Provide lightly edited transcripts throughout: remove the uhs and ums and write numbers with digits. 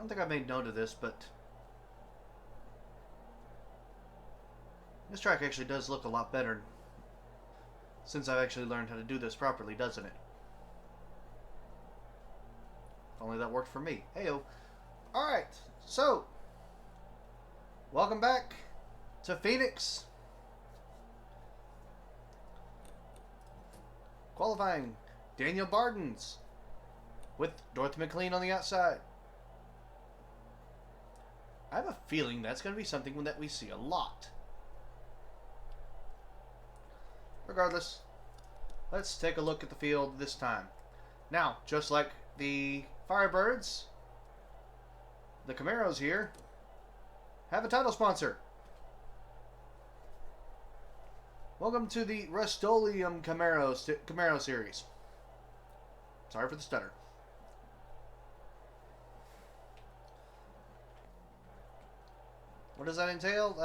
don't think I made note of this, but this track actually does look a lot better since I've actually learned how to do this properly, doesn't it? If only that worked for me. Heyo. Alright, so welcome back to Phoenix. Qualifying, Daniel Bardens with Dorothy McLean on the outside. I have a feeling that's going to be something that we see a lot. Regardless, let's take a look at the field this time. Now, just like the Firebirds, the Camaros here have a title sponsor. Welcome to the RUST-OLEUM Camaro series. Sorry for the stutter. What does that entail?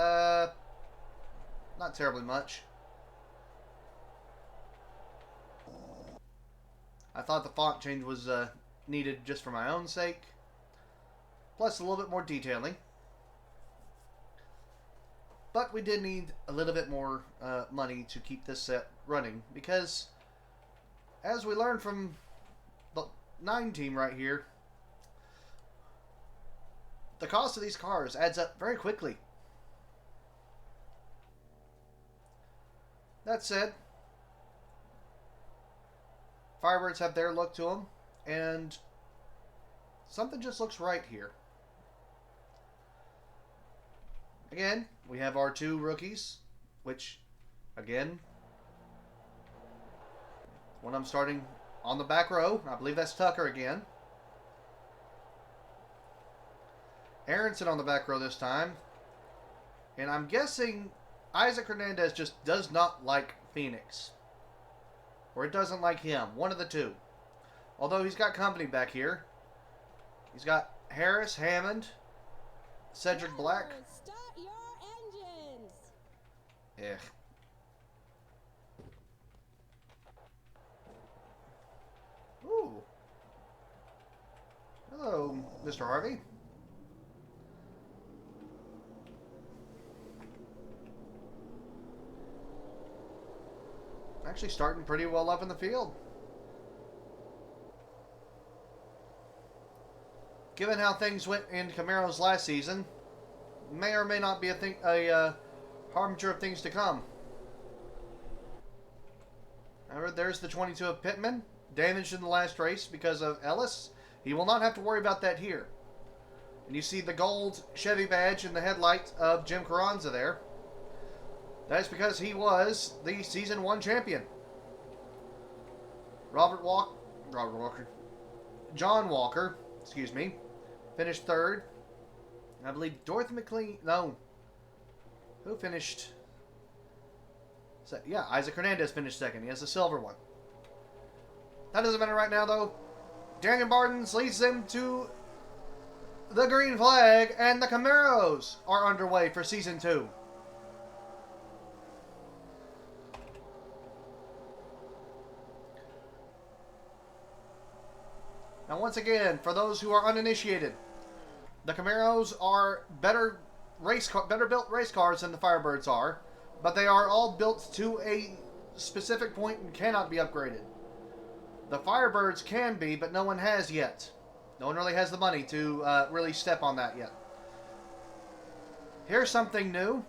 Not terribly much. I thought the font change was needed just for my own sake. Plus a little bit more detailing. But we did need a little bit more money to keep this set running. Because, as we learned from the 9 team right here, the cost of these cars adds up very quickly. That said, Firebirds have their look to them, and something just looks right here. Again, we have our 2 rookies, which, again, when I'm starting on the back row, I believe that's Tucker again. Aronson on the back row this time. And I'm guessing Isaac Hernandez just does not like Phoenix. Or it doesn't like him. One of the two. Although he's got company back here. He's got Harris, Hammond, Cedric Black. Start your engines. Ugh. Ooh. Hello, Mr. Harvey. Actually starting pretty well up in the field. Given how things went in Camaros last season, may or may not be a harbinger of things to come. However, there's the 22 of Pittman, damaged in the last race because of Ellis. He will not have to worry about that here. And you see the gold Chevy badge in the headlight of Jim Carranza there. That's because he was the Season 1 champion. John Walker, excuse me, finished 3rd. I believe Dorothy McLean, no. Who finished? Yeah, Isaac Hernandez finished 2nd. He has the silver one. That doesn't matter right now, though. Daniel Bardens leads them to the green flag, and the Camaros are underway for Season 2. Now, once again, for those who are uninitiated, the Camaros are better built race cars than the Firebirds are, but they are all built to a specific point and cannot be upgraded. The Firebirds can be, but no one has yet. No one really has the money to really step on that yet. Here's something new.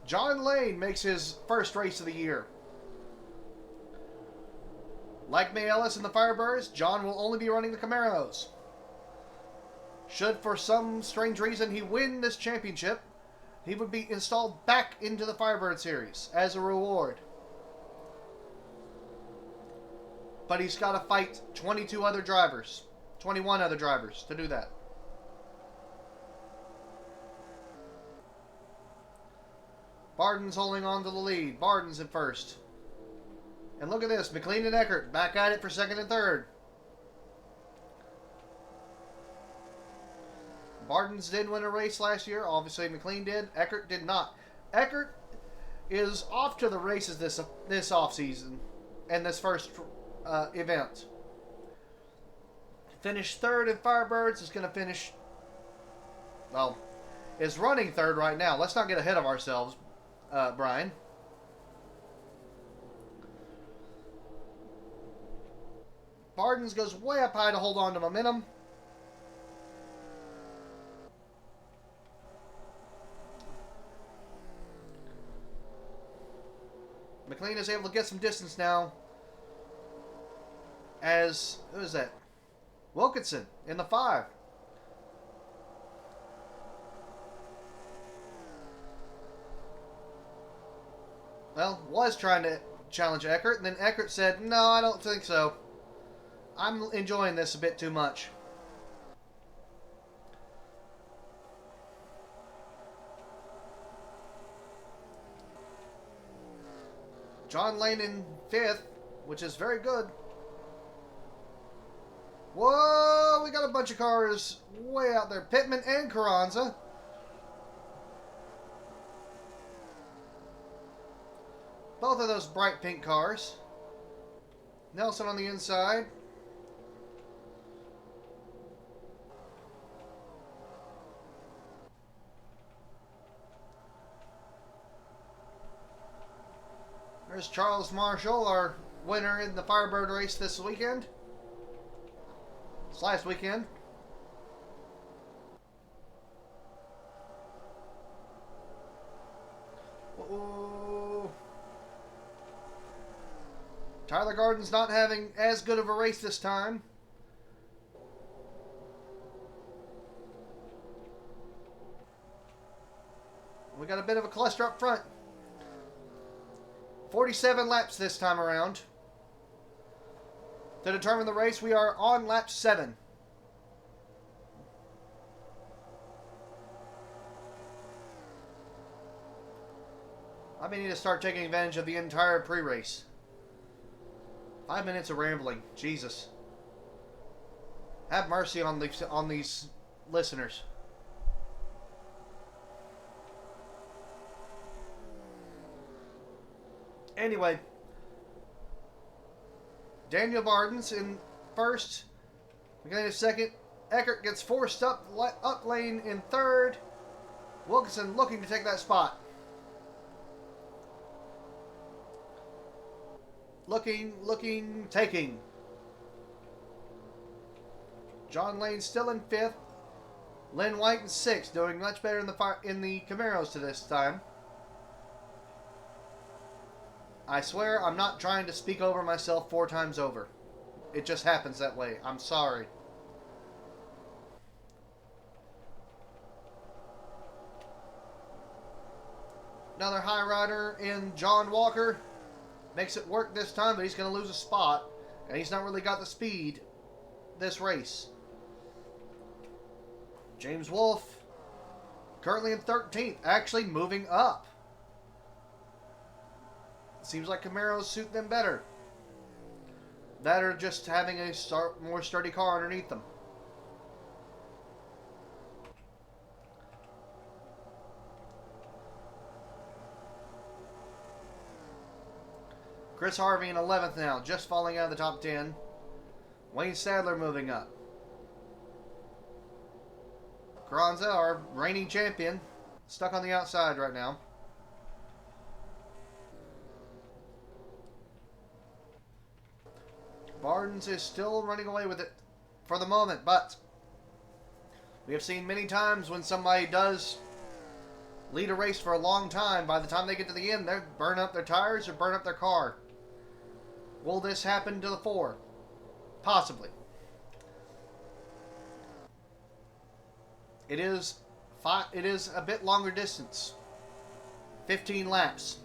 John Lane makes his first race of the year. Like May Ellis and the Firebirds, John will only be running the Camaros. Should for some strange reason he win this championship, he would be installed back into the Firebird series as a reward. But he's got to fight 21 other drivers to do that. Bardens holding on to the lead. Bardens in first. And look at this. McLean and Eckert back at it for 2nd and 3rd. Bardens did win a race last year. Obviously, McLean did. Eckert did not. Eckert is off to the races this offseason and this first event. Finished 3rd in Firebirds. Is going to finish well, is running third right now. Let's not get ahead of ourselves, Brian. Bardens goes way up high to hold on to momentum. McLean is able to get some distance now. As, who is that? Wilkinson in the 5. Well, was trying to challenge Eckert, and then Eckert said, no, I don't think so. I'm enjoying this a bit too much. John Lane in 5th, which is very good. Whoa, we got a bunch of cars way out there. Pittman and Carranza. Both of those bright pink cars. Nelson on the inside. There's Charles Marshall, our winner in the Firebird race this weekend. This last weekend. Uh-oh. Tyler Garden's not having as good of a race this time. We got a bit of a cluster up front. 47 laps this time around. To determine the race, we are on lap 7. I may need to start taking advantage of the entire pre-race. 5 minutes of rambling. Jesus. Have mercy on these listeners. Anyway, Daniel Bardens in 1st. McLean in 2nd. Eckert gets forced up lane in 3rd. Wilkinson looking to take that spot. Looking, taking. John Lane still in 5th. Lynn White in 6th, doing much better in the Camaros to this time. I swear I'm not trying to speak over myself 4 times over. It just happens that way. I'm sorry. Another high rider in John Walker. Makes it work this time, but he's going to lose a spot. And he's not really got the speed this race. James Wolfe, currently in 13th. Actually moving up. Seems like Camaros suit them better. That or just having a more sturdy car underneath them. Chris Harvey in 11th now, just falling out of the top 10. Wayne Sadler moving up. Carranza, our reigning champion, stuck on the outside right now. Bardens is still running away with it for the moment, but we have seen many times when somebody does lead a race for a long time, by the time they get to the end, they burn up their tires or burn up their car. Will this happen to the 4? Possibly. It is a bit longer distance. 15 laps.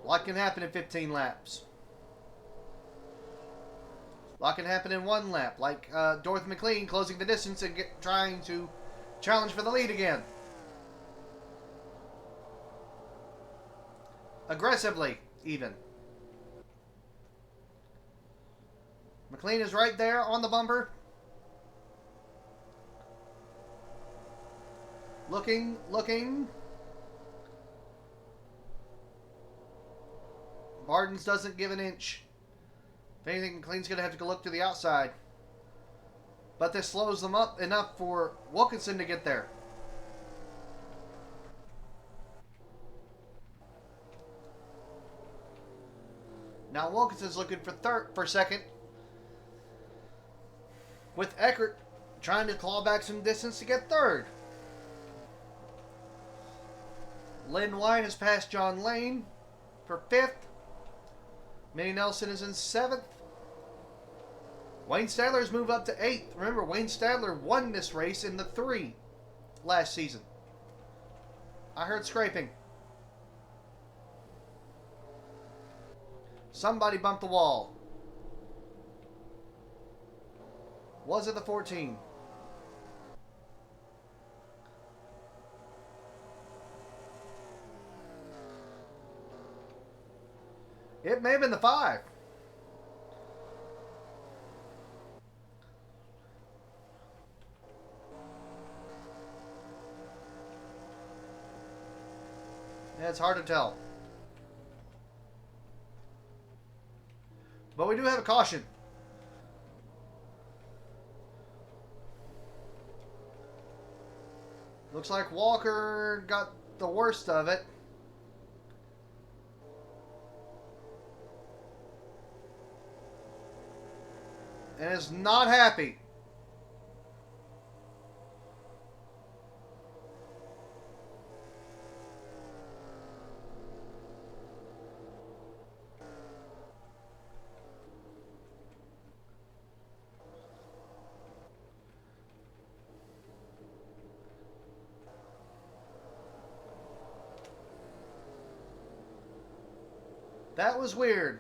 A lot can happen in 15 laps. A lot can happen in 1 lap, like Dorothy McLean closing the distance and trying to challenge for the lead again. Aggressively, even. McLean is right there on the bumper. Looking. Bardens doesn't give an inch. If anything, McLean's going to have to go look to the outside. But this slows them up enough for Wilkinson to get there. Now Wilkinson's looking for second, with Eckert trying to claw back some distance to get third. Lynn White has passed John Lane for fifth. Minnie Nelson is in seventh. Wayne Stadler's moved up to eighth. Remember, Wayne Stadler won this race in the 3 last season. I heard scraping. Somebody bumped the wall. Was it the 14? It may have been the 5. Yeah, it's hard to tell. But we do have a caution. Looks like Walker got the worst of it. And is not happy. That was weird.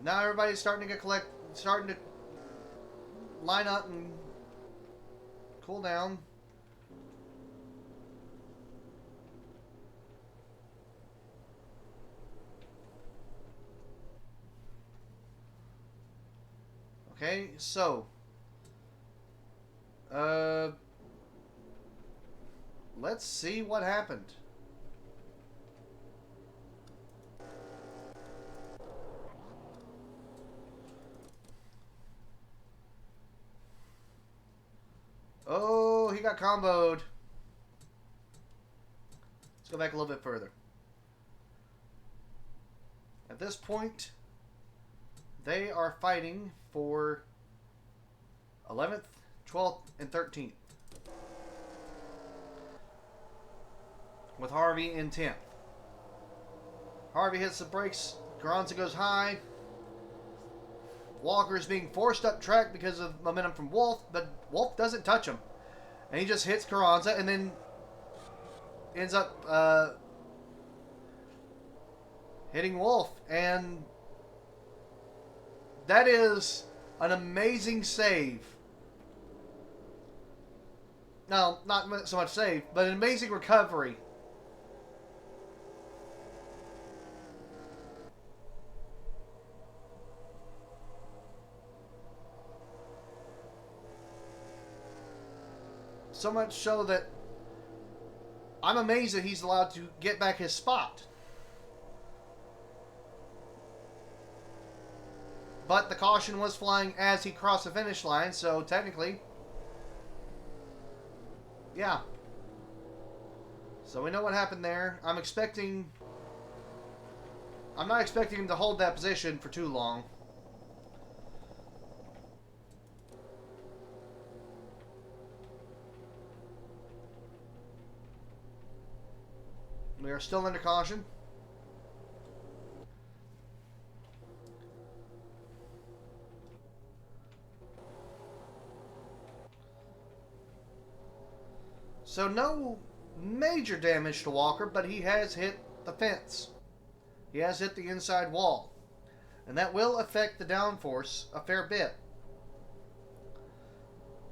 Now everybody's starting to starting to line up and cool down. Okay, so let's see what happened. Oh, he got comboed. Let's go back a little bit further. At this point, they are fighting for 11th, 12th, and 13th. With Harvey in 10th. Harvey hits the brakes. Carranza goes high. Walker is being forced up track because of momentum from Wolf, but Wolf doesn't touch him. And he just hits Carranza and then ends up hitting Wolf. And that is an amazing save. No, not so much save, but an amazing recovery. So much so that I'm amazed that he's allowed to get back his spot. But the caution was flying as he crossed the finish line, so technically, yeah. So we know what happened there. I'm not expecting him to hold that position for too long. We are still under caution. So no major damage to Walker, but he has hit the fence. He has hit the inside wall. And that will affect the downforce a fair bit.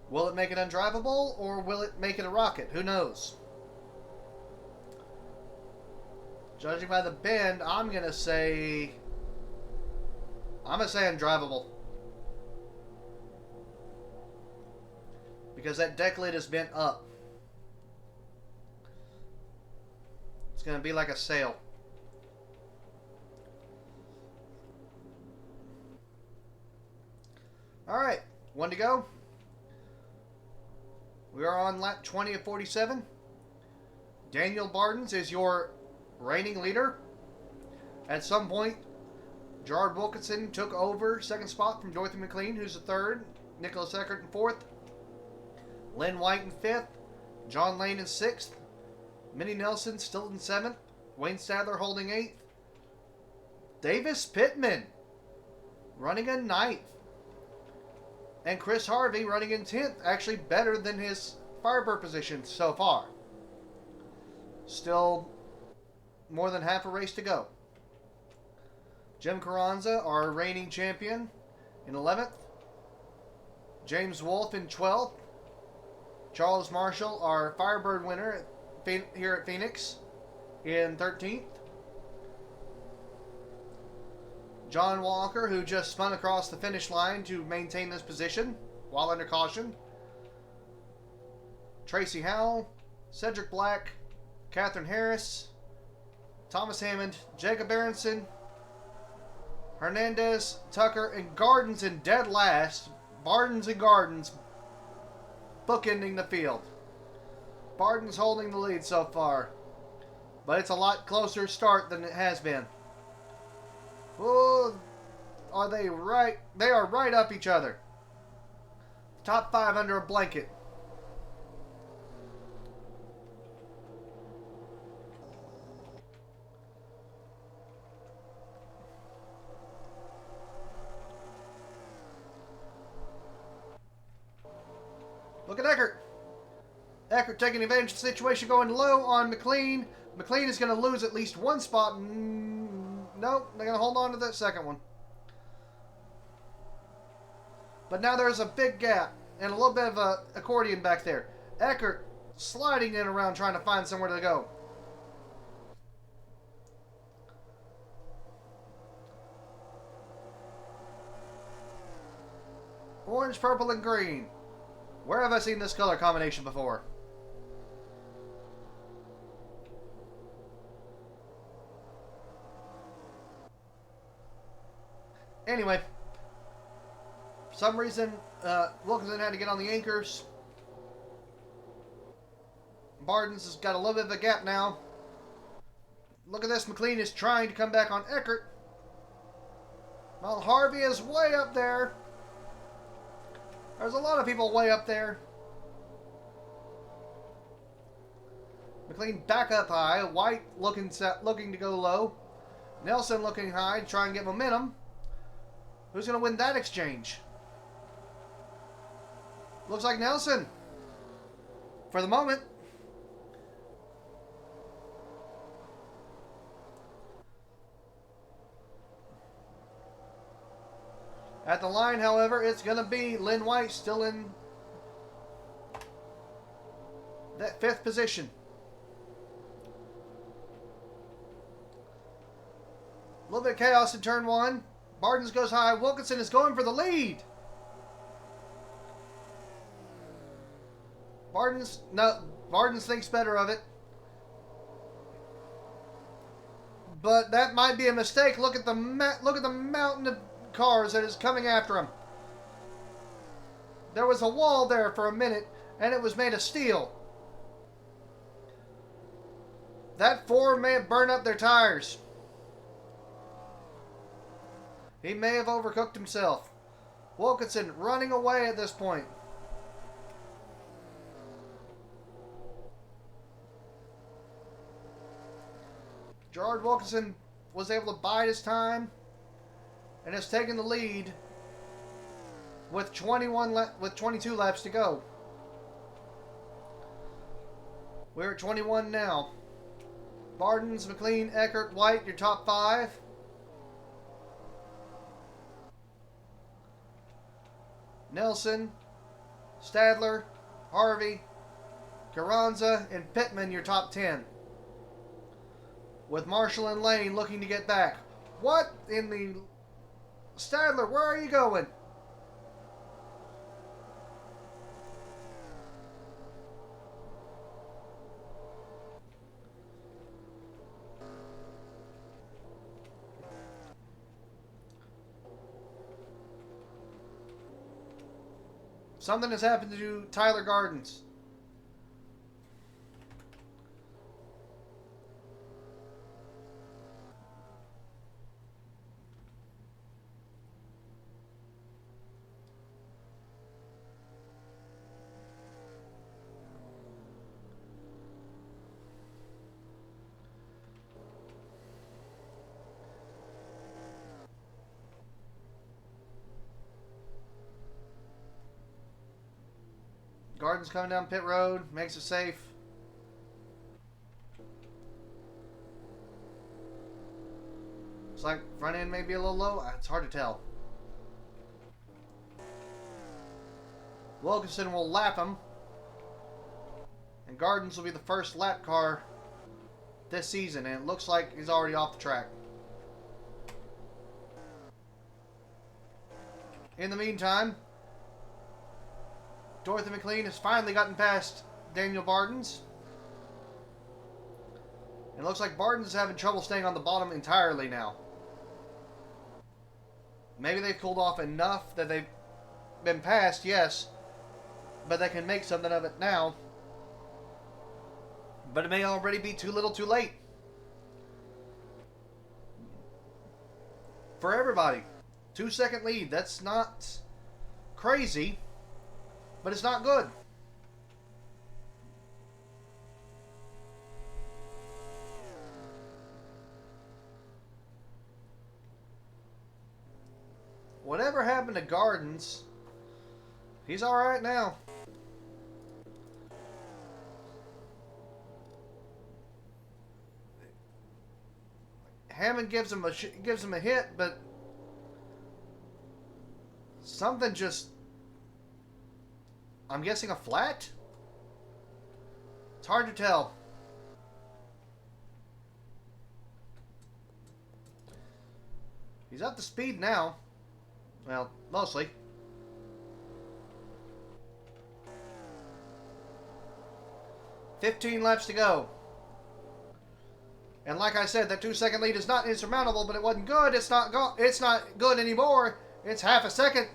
Will it make it undrivable, or will it make it a rocket? Who knows? Judging by the bend, I'm gonna say undrivable. Because that deck lid is bent up. It's gonna be like a sail. Alright, one to go. We are on lap 20 of 47. Daniel Bardens is your reigning leader. At some point, Gerard Wilkinson took over second spot from Dorothy McLean, who's the third. Nicholas Eckert in fourth. Lynn White in fifth. John Lane in sixth. Minnie Nelson still in seventh. Wayne Stadler holding eighth. Davis Pittman running in ninth. And Chris Harvey running in 10th. Actually better than his Firebird position so far. Still more than half a race to go. Jim Carranza, our reigning champion, in 11th. James Wolfe in 12th. Charles Marshall, our Firebird winner here at Phoenix, in 13th. John Walker, who just spun across the finish line to maintain this position while under caution. Tracy Howell, Cedric Black, Catherine Harris, Thomas Hammond, Jacob Aronson, Hernandez, Tucker, and Gardens in dead last. Bardens and Gardens bookending the field. Bardens holding the lead so far, but it's a lot closer start than it has been. Oh, are they right? They are right up each other. Top 5 under a blanket. Look at Eckert. Eckert taking advantage of the situation, going low on McLean. McLean is going to lose at least one spot. Nope, they're going to hold on to that second one. But now there's a big gap and a little bit of a accordion back there. Eckert sliding in around trying to find somewhere to go. Orange, purple, and green. Where have I seen this color combination before? Anyway, for some reason, Wilkinson had to get on the anchors. Bardens has got a little bit of a gap now. Look at this. McLean is trying to come back on Eckert. While Harvey is way up there. There's a lot of people way up there. McLean back up high. White looking to go low. Nelson looking high to try and get momentum. Who's going to win that exchange? Looks like Nelson. For the moment. At the line, however, it's going to be Lynn White still in that 5th position. A little bit of chaos in turn 1. Bardens goes high. Wilkinson is going for the lead. Bardens thinks better of it. But that might be a mistake. Look at the mountain of cars that is coming after him. There was a wall there for a minute, and it was made of steel. That Ford may have burned up their tires. He may have overcooked himself. Wilkinson running away at this point. Gerard Wilkinson was able to bide his time and has taken the lead with 22 laps to go. We're at 21 now. Bardens, McLean, Eckert, White, your top 5. Nelson, Stadler, Harvey, Carranza, and Pittman, your top 10. With Marshall and Lane looking to get back. What in the... Stadler, where are you going? Something has happened to Tyler Gardens. Gardens coming down pit road, makes it safe. It's like front end may be a little low. It's hard to tell. Wilkinson will lap him. And Gardens will be the first lap car this season. And it looks like he's already off the track. In the meantime, Dorothy McLean has finally gotten past Daniel Bardens. It looks like Bardens is having trouble staying on the bottom entirely now. Maybe they've cooled off enough that they've been passed, yes. But they can make something of it now. But it may already be too little too late. For everybody. 2-second lead. That's not crazy. But it's not good. Whatever happened to Gardens, he's alright now. Hammond gives him a hit, but something just, I'm guessing a flat? It's hard to tell. He's up to speed now. Well, mostly. $15 laps to go. And like I said, that 2-second lead is not insurmountable, but it wasn't good. It's not good anymore. It's half a second.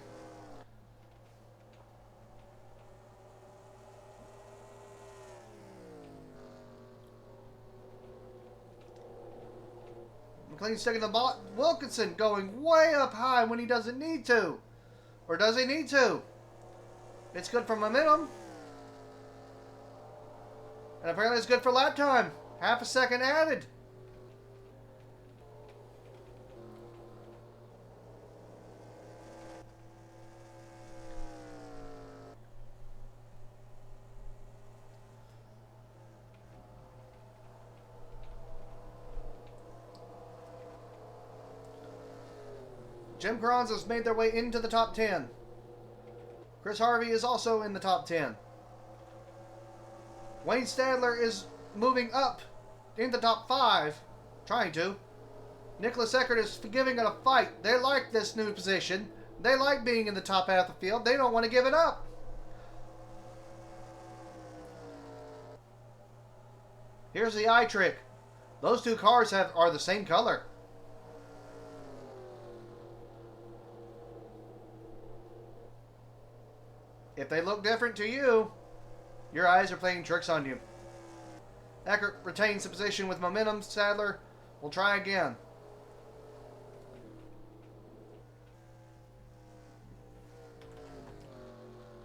McLean sticking the ball. Wilkinson going way up high when he doesn't need to. Or does he need to? It's good for momentum. And apparently it's good for lap time. Half a second added. Jim Carranza's made their way into the top 10. Chris Harvey is also in the top 10. Wayne Stadler is moving up in the top 5. Trying to. Nicholas Eckert is giving it a fight. They like this new position. They like being in the top half of the field. They don't want to give it up. Here's the eye trick. Those two cars are the same color. If they look different to you, your eyes are playing tricks on you. Eckert retains the position with momentum. Sadler will try again.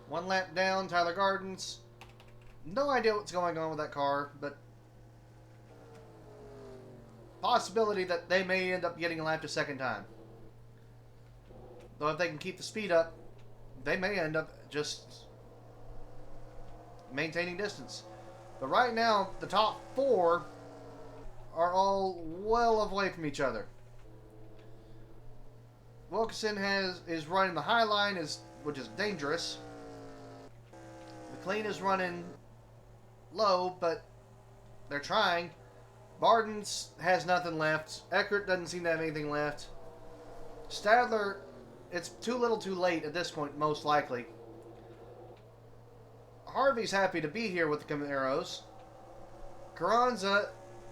One lap down, Tyler Gardens. No idea what's going on with that car, but possibility that they may end up getting lapped a second time. Though if they can keep the speed up, they may end up just maintaining distance. But right now, the top 4 are all well away from each other. Wilkinson is running the high line, which is dangerous. McLean is running low, but they're trying. Bardens has nothing left. Eckert doesn't seem to have anything left. Stadler, it's too little too late at this point, most likely. Harvey's happy to be here with the Camaros. Carranza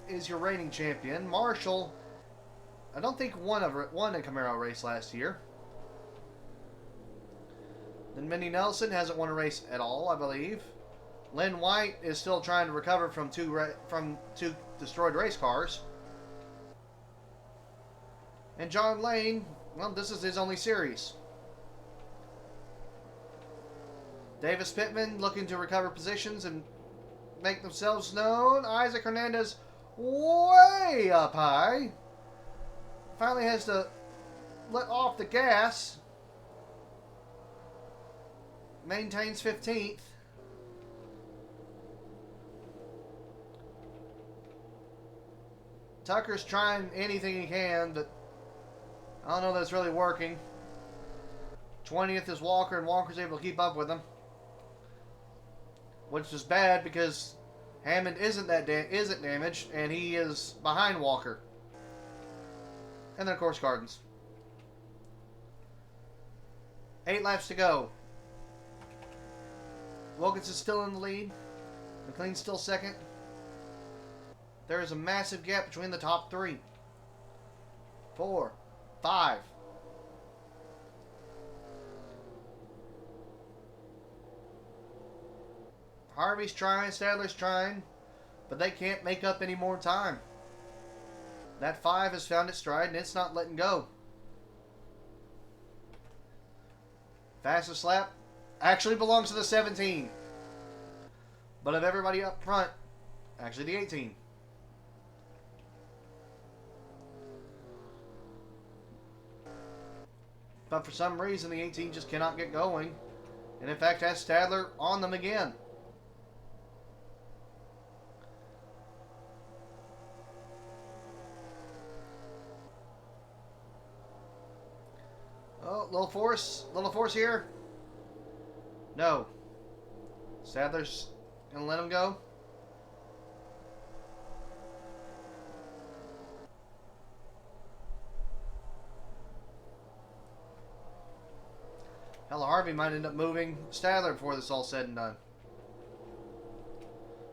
is your reigning champion. Marshall, I don't think won a Camaro race last year. Then Minnie Nelson hasn't won a race at all, I believe. Lynn White is still trying to recover from two destroyed race cars. And John Lane, well, this is his only series. Davis Pittman looking to recover positions and make themselves known. Isaac Hernandez way up high. Finally has to let off the gas. Maintains 15th. Tucker's trying anything he can, but I don't know that it's really working. 20th is Walker, and Walker's able to keep up with him. Which is bad because Hammond isn't damaged, and he is behind Walker. And then, of course, Gardens. 8 laps to go. Wilkins is still in the lead. McLean's still second. There is a massive gap between the top 3. 4, 5. Harvey's trying, Stadler's trying, but they can't make up any more time. That 5 has found its stride, and it's not letting go. Fastest lap actually belongs to the 17. But of everybody up front, actually the 18. But for some reason, the 18 just cannot get going. And in fact, has Stadler on them again. Oh, little force here. No. Stadler's gonna let him go. Hell, Harvey might end up moving Stadler before this is all said and done.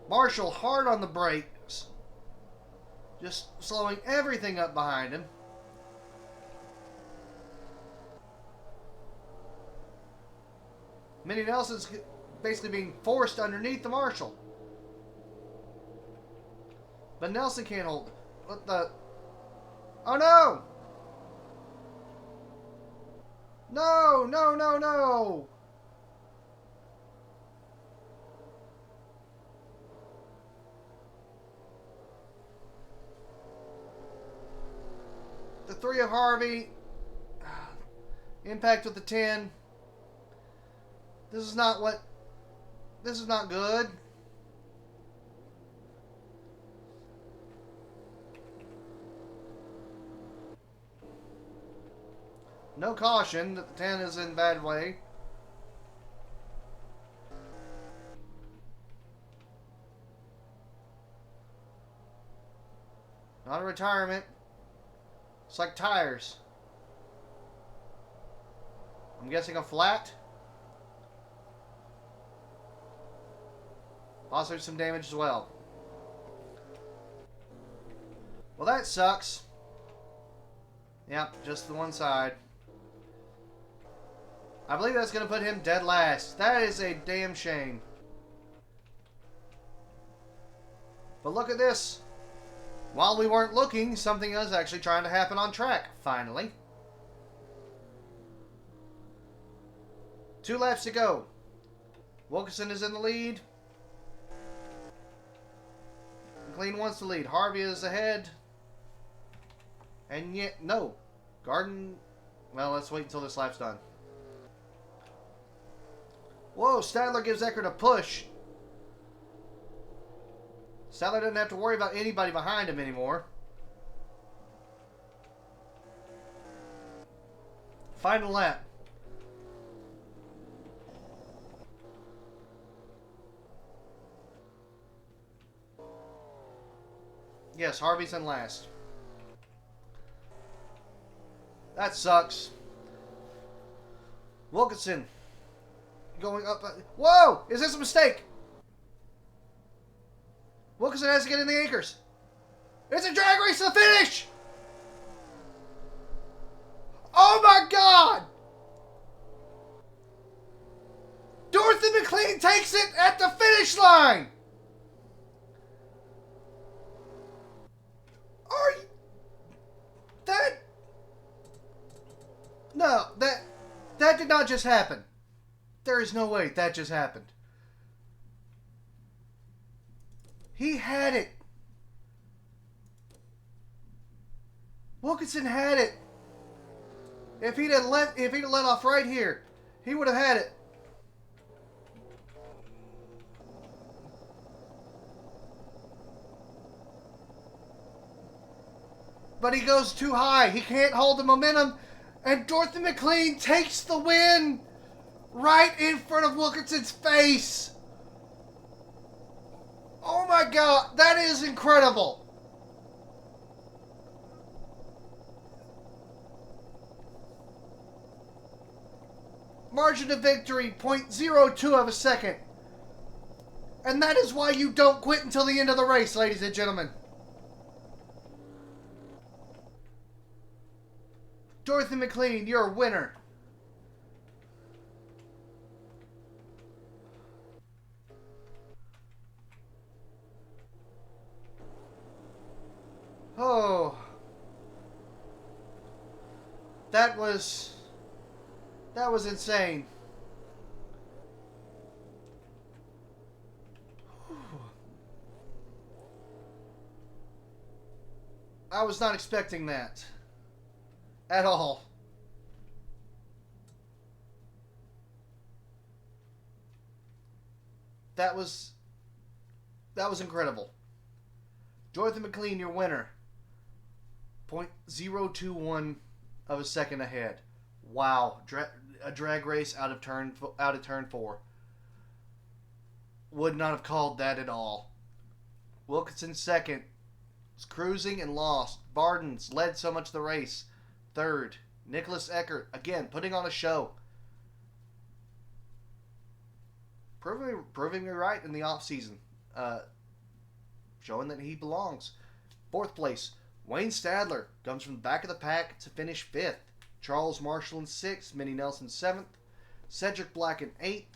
Marshall hard on the brakes. Just slowing everything up behind him. Minnie Nelson's basically being forced underneath the Marshall. But Nelson can't hold it. What the? Oh no! No, no, no, no! The 3 of Harvey. Impact with the 10. This is not good. No caution that the 10 is in bad way. Not a retirement. It's like tires. I'm guessing a flat. Possibly some damage as well. Well, that sucks. Yep, just the one side. I believe that's going to put him dead last. That is a damn shame. But look at this. While we weren't looking, something is actually trying to happen on track, finally. 2 laps to go. Wilkinson is in the lead. McLean wants to lead. Harvey is ahead. And yet, no. Garden, well, let's wait until this lap's done. Whoa, Stadler gives Eckert a push. Stadler doesn't have to worry about anybody behind him anymore. Final lap. Yes, Harvey's in last. That sucks. Wilkinson going up. Whoa! Is this a mistake? Wilkinson has to get in the anchors. It's a drag race to the finish! Oh my God! takes it at the finish line. Are you... No, that did not just happen. There is no way that just happened. He had it. Wilkinson had it. If he'd have let off right here, he would have had it. But he goes too high. He can't hold the momentum. And Dorothy McLean takes the win right in front of Wilkinson's face. Oh my God, that is incredible. Margin of victory, 0.02 of a second. And that is why you don't quit until the end of the race, ladies and gentlemen. Dorothy McLean, you're a winner. Oh. That was insane. I was not expecting that. At all. That was incredible. Dorothy McLean, your winner. 0.021 of a second ahead. Wow. A drag race out of turn 4. Would not have called that at all. Wilkinson second. Was cruising and lost. Bardens led so much of the race. Third. Nicholas Eckert, again, putting on a show. Proving me right in the off-season. Showing that he belongs. Fourth place. Wayne Stadler comes from the back of the pack to finish fifth. Charles Marshall in sixth. Minnie Nelson seventh. Cedric Black in eighth.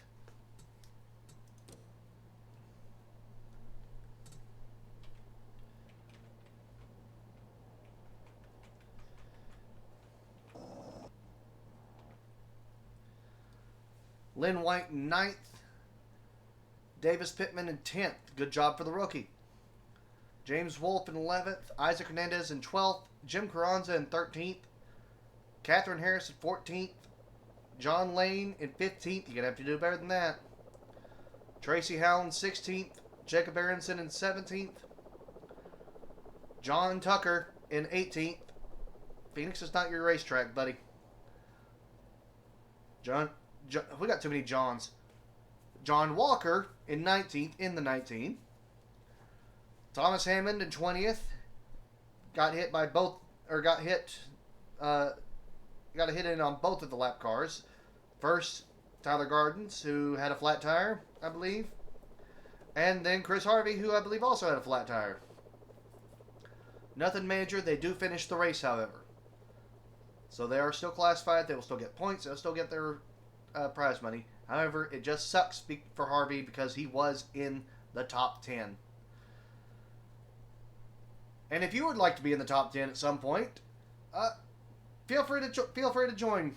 Lynn White in 9th. Davis Pittman in 10th. Good job for the rookie. James Wolfe in 11th. Isaac Hernandez in 12th. Jim Carranza in 13th. Catherine Harris in 14th. John Lane in 15th. You're going to have to do better than that. Tracy Howell in 16th. Jacob Aronson in 17th. John Tucker in 18th. Phoenix is not your racetrack, buddy. We got too many Johns. John Walker in 19th in the 19. Thomas Hammond in 20th. Got hit in on both of the lap cars. First, Tyler Gardens, who had a flat tire, I believe. And then Chris Harvey, who I believe also had a flat tire. Nothing major. They do finish the race, however. So they are still classified. They will still get points. They'll still get their prize money. However, it just sucks for Harvey because he was in the top 10. And if you would like to be in the top 10 at some point, feel free to join.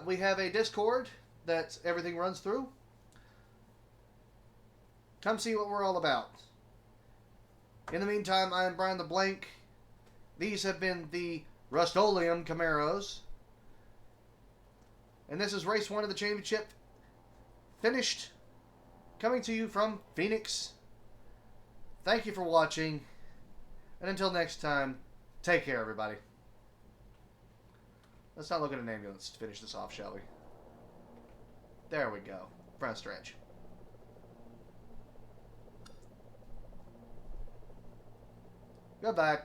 We have a Discord that everything runs through. Come see what we're all about. In the meantime, I am Brian the Blank. These have been the RUST-OLEUM Camaros. And this is race 1 of the championship. Finished. Coming to you from Phoenix. Thank you for watching. And until next time, take care, everybody. Let's not look at an ambulance to finish this off, shall we? There we go. Front stretch. Goodbye.